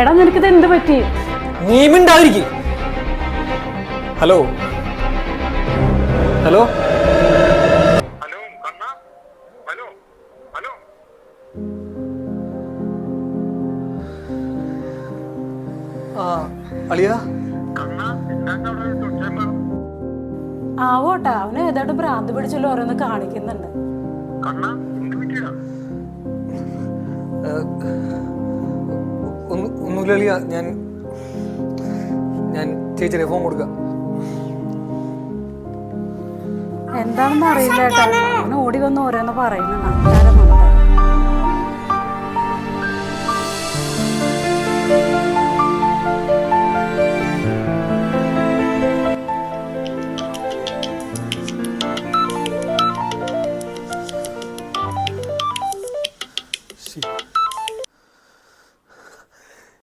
എടാ നിനക്കിത് എന്ത് പറ്റി? നീ മിണ്ടാതിരിക്ക്. ഹലോ ഹലോ ഹലോ കണ്ണ, ഹലോ ഹലോ. ആ അളിയ കണ്ണ, എന്താ അവിടെ തൊട്ടേമ്പോ? ആവോട്ടാ, അവന് ഏതാണ്ട് ഭ്രാന്ത് പിടിച്ചല്ലോ ഓരോന്ന് കാണിക്കുന്നുണ്ട്. കണ്ണ, എന്ത് പറ്റിയടാ? ഒന്നുമില്ല അളിയ. ഞാൻ ചേച്ചിയുടെ ഫോൺ കൊടുക്കാം. എന്താണെന്ന് അറിയില്ല കേട്ടോ, അവന് ഓടി വന്ന് ഓരോന്ന് പറയുന്നുണ്ട്.